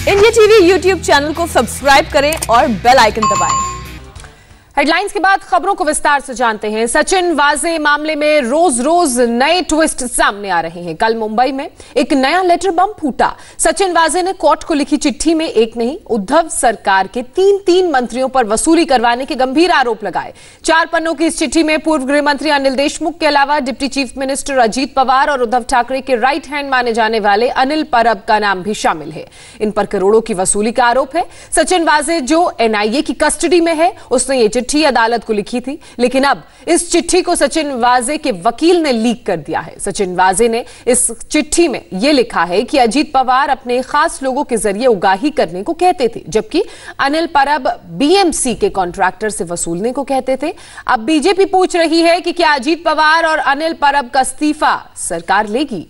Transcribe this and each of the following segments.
India TV YouTube channel को subscribe करें और बेल आइकन दबाएं। हेडलाइंस के बाद खबरों को विस्तार से जानते हैं। सचिन वाजे मामले में रोज रोज नए ट्विस्ट सामने आ रहे हैं। कल मुंबई में एक नया लेटर बम फूटा। सचिन वाजे ने कोर्ट को लिखी चिट्ठी में एक नहीं, उद्धव सरकार के तीन मंत्रियों पर वसूली करवाने के गंभीर आरोप लगाए। 4 पन्नों की इस चिट्ठी में पूर्व गृह मंत्री अनिल देशमुख के अलावा deputy chief minister Ajit Pawar और उद्धव ठाकरे के राइट हैंड माने जाने वाले अनिल परब का नाम भी शामिल है। इन पर करोड़ों की वसूली का आरोप है। सचिन वाजे जो एनआईए की कस्टडी में है, उसने ये चिट्ठी अदालत को लिखी थी, लेकिन अब इस चिट्ठी को सचिन वाजे के वकील ने लीक कर दिया है। सचिन वाजे ने इस चिट्ठी में यह लिखा है कि अजीत पवार अपने खास लोगों के जरिए उगाही करने को कहते थे, जबकि अनिल परब बीएमसी के कॉन्ट्रैक्टर से वसूलने को कहते थे। अब बीजेपी पूछ रही है कि क्या अजीत पवार और अनिल परब का इस्तीफा सरकार लेगी?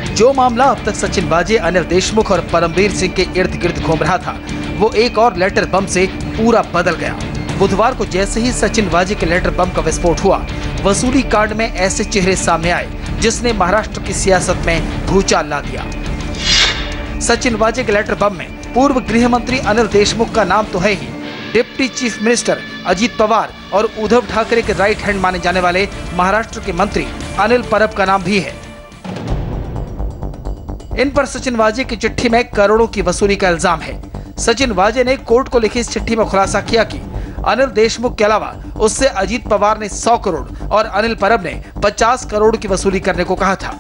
जो मामला अब तक सचिन वाजे, अनिल देशमुख और परमवीर सिंह के इर्द गिर्द घूम रहा था, वो एक और लेटर बम से पूरा बदल गया। बुधवार को जैसे ही सचिन वाजे के लेटर बम का विस्फोट हुआ, वसूली कांड में ऐसे चेहरे सामने आए जिसने महाराष्ट्र की सियासत में भूचाल ला दिया। सचिन वाजे के लेटर बम में पूर्व गृह मंत्री अनिल देशमुख का नाम तो है ही, deputy chief minister Ajit Pawar और उद्धव ठाकरे के राइट हैंड माने जाने वाले महाराष्ट्र के मंत्री अनिल परब का नाम भी है। इन पर सचिन वाजे की चिट्ठी में करोड़ों की वसूली का इल्जाम है। सचिन वाजे ने कोर्ट को लिखी इस चिट्ठी में खुलासा किया कि अनिल देशमुख के अलावा उससे अजीत पवार ने 100 करोड़ और अनिल परब ने 50 करोड़ की वसूली करने को कहा था।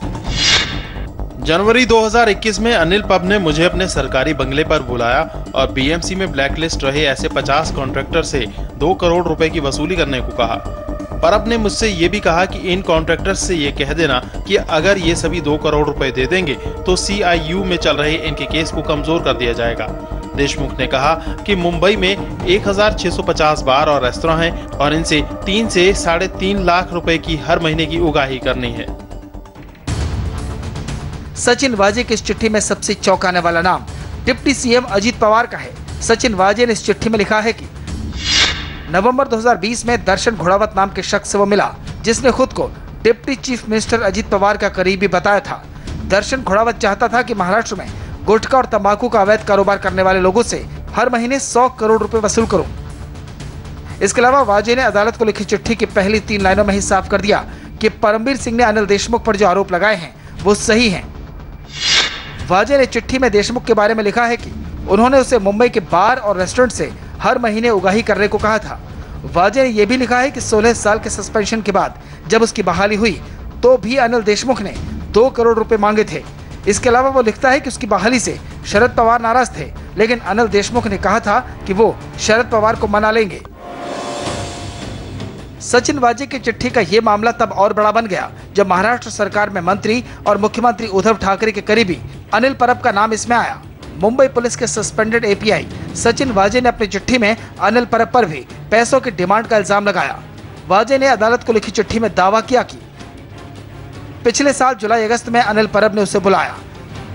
जनवरी 2021 में अनिल परब ने मुझे अपने सरकारी बंगले पर बुलाया और बीएमसी में ब्लैकलिस्ट रहे ऐसे 50 कॉन्ट्रैक्टर से 2 करोड़ रुपए की वसूली करने को कहा। परब ने मुझसे ये भी कहा कि इन कॉन्ट्रैक्टर्स से ये कह देना कि अगर ये सभी 2 करोड़ रुपए दे देंगे तो CIU में चल रहे इनके केस को कमजोर कर दिया जाएगा। देशमुख ने कहा कि मुंबई में 1650 बार और रेस्तरां हैं और इनसे 3 से 3.5 लाख रुपए की हर महीने की उगाही करनी है। सचिन वाजे की इस चिट्ठी में सबसे चौंकाने वाला नाम डिप्टी सीएम अजीत पवार का है। सचिन वाजे ने इस चिट्ठी में लिखा है कि नवंबर 2020 में दर्शन घोड़ावत नाम के शख्स से वो मिला, जिसने खुद को deputy chief minister Ajit Pawar का करीबी बताया था। दर्शन घोड़ावत चाहता था कि महाराष्ट्र में गुटखा और तंबाकू का अवैध कारोबार करने वाले लोगों से हर महीने 100 करोड़ रुपए वसूल करूं। इसके अलावा वाजे ने अदालत को लिखी चिट्ठी की पहली 3 लाइनों में ही साफ कर दिया कि परमवीर सिंह ने अनिल देशमुख पर जो आरोप लगाए हैं वो सही हैं। वाजे ने चिट्ठी में देशमुख के बारे में लिखा है कि उन्होंने उसे मुंबई के बार और रेस्टोरेंट से हर महीने उगाही करने को कहा था। वाजे ने यह भी लिखा है कि 16 साल के सस्पेंशन के बाद जब उसकी बहाली हुई तो भी अनिल देशमुख ने 2 करोड़ रुपए मांगे थे। इसके अलावा वो लिखता है कि उसकी बहाली से शरद पवार नाराज थे, लेकिन अनिल देशमुख ने कहा था कि वो शरद पवार को मना लेंगे। सचिन वाजे की चिट्ठी का यह मामला तब और बड़ा बन गया जब महाराष्ट्र सरकार में मंत्री और मुख्यमंत्री उद्धव ठाकरे के करीबी अनिल परब का नाम इसमें आया। मुंबई पुलिस के सस्पेंडेड एपीआई सचिन वाजे ने अपनी चिट्ठी में अनिल परब पर भी पैसों की डिमांड का इल्जाम लगाया। वाजे ने अदालत को लिखी चिट्ठी में दावा किया कि पिछले साल जुलाई अगस्त में अनिल परब ने उसे बुलाया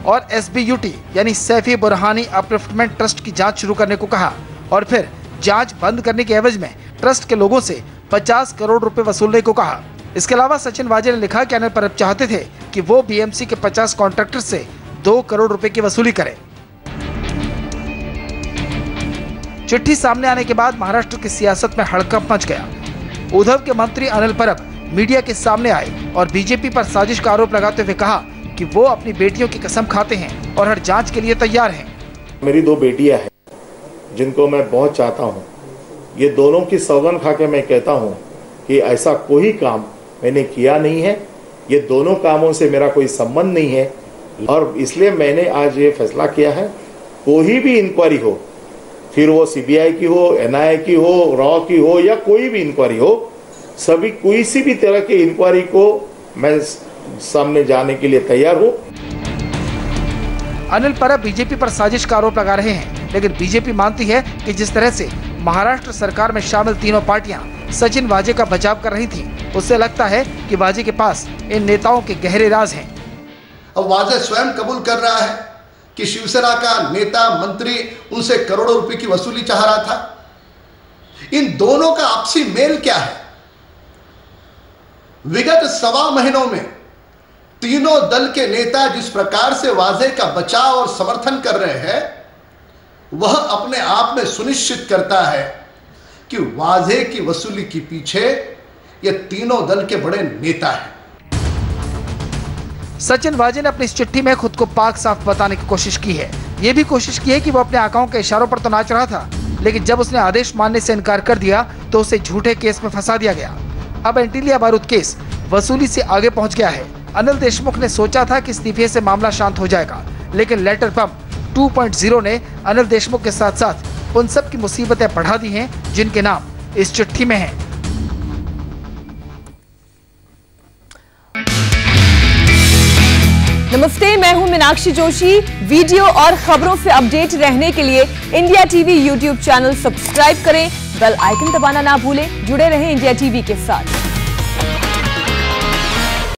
और SBUT यानी सैफी बुरहानी अपलिफ्टमेंट ट्रस्ट की जांच शुरू करने को कहा और फिर जांच बंद करने के एवज में ट्रस्ट के लोगों से 50 करोड़ रुपए वसूलने को कहा। इसके अलावा सचिन वाजे ने लिखा कि अनिल परब चाहते थे कि वो BMC के 50 कॉन्ट्रैक्टर से 2 करोड़ रुपए की वसूली करें। चिट्ठी सामने आने के बाद महाराष्ट्र की सियासत में हड़कंप मच गया। उद्धव के मंत्री अनिल परब मीडिया के सामने आए और बीजेपी पर साजिश का आरोप लगाते हुए कहा कि वो अपनी बेटियों की कसम खाते हैं और हर जांच के लिए तैयार हैं। मेरी 2 बेटियां हैं जिनको मैं बहुत चाहता हूं। ये दोनों की सौगंध खा के मैं कहता हूं कि ऐसा कोई काम मैंने किया नहीं है। ये दोनों कामों से मेरा कोई संबंध नहीं है और इसलिए मैंने आज ये फैसला किया है, कोई भी इंक्वायरी हो, फिर वो CBI की हो, NIA की हो, रॉ की हो या कोई भी इंक्वायरी हो, सभी कोई सी भी तरह की इंक्वायरी को मैं सामने जाने के लिए तैयार हूं। अनिल परब बीजेपी पर साजिश का आरोप लगा रहे हैं, लेकिन बीजेपी मानती है कि जिस तरह से महाराष्ट्र सरकार में शामिल तीनों पार्टियां सचिन वाजे का बचाव कर रही थी, उससे लगता है कि वाजे के पास इन नेताओं के गहरे राज हैं। अब वाजे स्वयं कबूल कर रहा है कि शिवसेना का नेता मंत्री उनसे करोड़ों रुपए की वसूली चाह रहा था। इन दोनों का आपसी मेल क्या है? विगत सवा महीनों में तीनों दल के नेता जिस प्रकार से वाजे का बचाव और समर्थन कर रहे हैं, वह अपने आप में सुनिश्चित करता है कि वाजे की वसूली के पीछे ये तीनों दल के बड़े नेता हैं। सचिन वाजे ने अपनी इस चिट्ठी में खुद को पाक साफ बताने की कोशिश की है। ये भी कोशिश की है कि वो अपने आकाओं के इशारों पर तो नाच रहा था, लेकिन जब उसने आदेश मानने से इनकार कर दिया तो उसे झूठे केस में फंसा दिया गया। अब एंटीलिया बारूद केस वसूली से आगे पहुंच गया है। अनिल देशमुख ने सोचा था कि इस्तीफे से मामला शांत हो जाएगा, लेकिन लेटर बम 2.0 ने अनिल देशमुख के साथ साथ उन सब की मुसीबतें बढ़ा दी हैं जिनके नाम इस चिट्ठी में हैं। नमस्ते, मैं हूं मीनाक्षी जोशी। वीडियो और खबरों से अपडेट रहने के लिए India TV YouTube channel subscribe करें, बेल आइकन दबाना ना भूलें। जुड़े रहें इंडिया टीवी के साथ।